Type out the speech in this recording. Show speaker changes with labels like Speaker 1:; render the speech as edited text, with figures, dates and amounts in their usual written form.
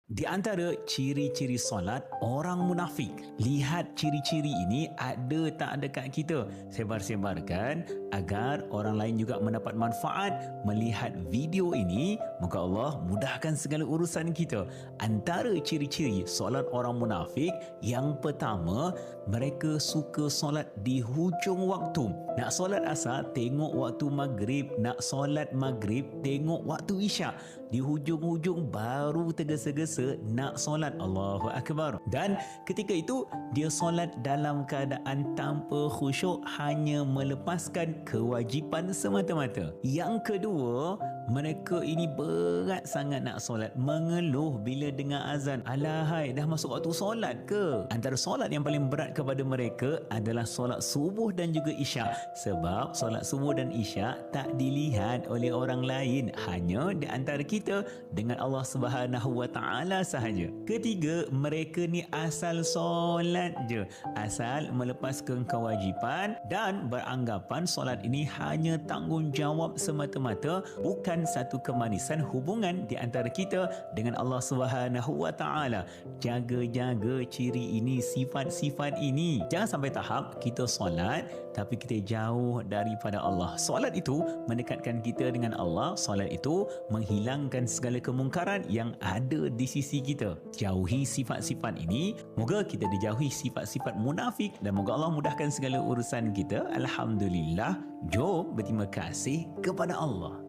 Speaker 1: Di antara ciri-ciri solat orang munafik. Lihat ciri-ciri ini ada tak dekat kita. Sebar-sebarkan agar orang lain juga mendapat manfaat melihat video ini. Moga Allah mudahkan segala urusan kita. Antara ciri-ciri solat orang munafik, yang pertama, mereka suka solat di hujung waktu. Nak solat asar, tengok waktu maghrib. Nak solat maghrib, tengok waktu isyak. Di hujung-hujung baru tergesa-gesa nak solat. Allahu Akbar. Dan ketika itu dia solat dalam keadaan tanpa khusyuk, hanya melepaskan kewajipan semata-mata. Yang kedua, mereka ini berat sangat nak solat, mengeluh bila dengar azan. Alahai, dah masuk waktu solat ke? Antara solat yang paling berat kepada mereka adalah solat subuh dan juga isyak. Sebab solat subuh dan isyak tak dilihat oleh orang lain, hanya di antara kita dengan Allah Subhanahu Wa Taala sahaja. Ketiga, mereka ni asal solat je, asal melepaskan kewajipan dan beranggapan solat ini hanya tanggungjawab semata-mata, bukan satu kemanisan hubungan di antara kita dengan Allah Subhanahu Wa Taala. Jaga-jaga ciri ini, sifat-sifat ini. Jangan sampai tahap kita solat tapi kita jauh daripada Allah. Solat itu mendekatkan kita dengan Allah. Solat itu menghilangkan segala kemungkaran yang ada di sisi kita. Jauhi sifat-sifat ini. Moga kita dijauhi sifat-sifat munafik dan moga Allah mudahkan segala urusan kita. Alhamdulillah. Jom berterima kasih kepada Allah.